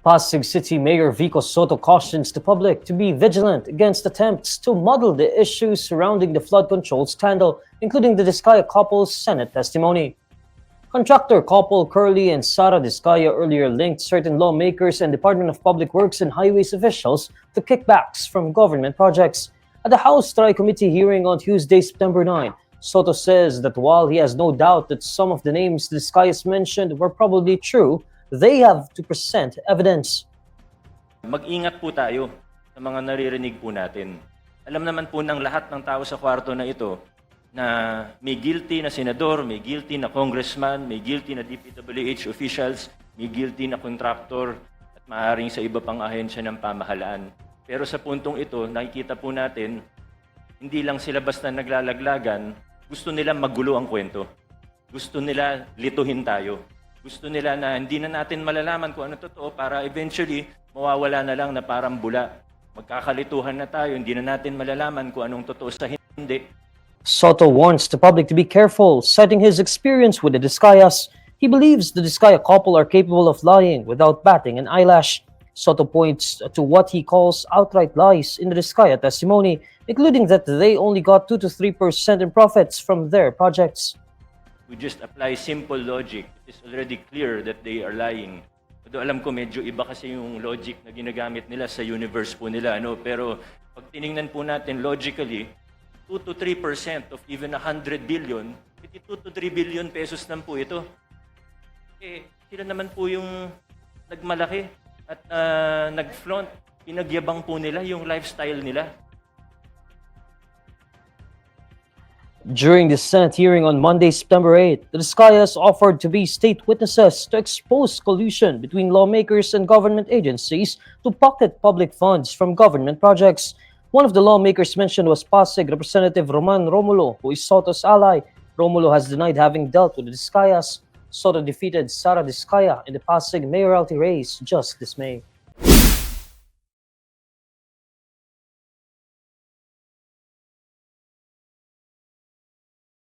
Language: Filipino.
Pasig City Mayor Vico Soto cautions the public to be vigilant against attempts to muddle the issues surrounding the flood control scandal, including the Diskaya couple's Senate testimony. Contractor couple Curly and Sara Diskaya earlier linked certain lawmakers and Department of Public Works and Highways officials to kickbacks from government projects. At the House Tri-Committee hearing on Tuesday, September 9, Soto says that while he has no doubt that some of the names Diskayas mentioned were probably true, they have to present evidence. Mag-ingat po tayo sa mga naririnig po natin. Alam naman po ng lahat ng tao sa kwarto na ito na may guilty na senador, may guilty na congressman, may guilty na DPWH officials, may guilty na contractor at maaaring sa iba pang ahensya ng pamahalaan. Pero sa puntong ito, nakikita po natin, hindi lang sila basta naglalaglagan, gusto nila magulo ang kwento. Gusto nila lituhin tayo. Gusto nila na hindi na natin malalaman kung ano totoo para eventually mawawala na lang na parang bula. Magkakalituhan na tayo, hindi na natin malalaman kung anong totoo sa hindi. Soto warns the public to be careful, citing his experience with the Diskayas. He believes the Diskaya couple are capable of lying without batting an eyelash. Soto points to what he calls outright lies in the Diskaya testimony, including that they only got 2 to 3% in profits from their projects. We just apply simple logic. It is already clear that they are lying. Although alam ko medyo iba kasi yung logic na ginagamit nila sa universe po nila. Pero pag tiningnan po natin logically, 2 to 3% of even 100 billion, 2 to 3 billion pesos lang po ito. Sila naman po yung nagmalaki at nag-flaunt. Pinagyabang po nila yung lifestyle nila. During the Senate hearing on Monday, September 8, the Diskayas offered to be state witnesses to expose collusion between lawmakers and government agencies to pocket public funds from government projects. One of the lawmakers mentioned was Pasig Representative Roman Romulo, who is Soto's ally. Romulo has denied having dealt with the Diskayas. Soto defeated Sara Diskaya in the Pasig mayoralty race just this May.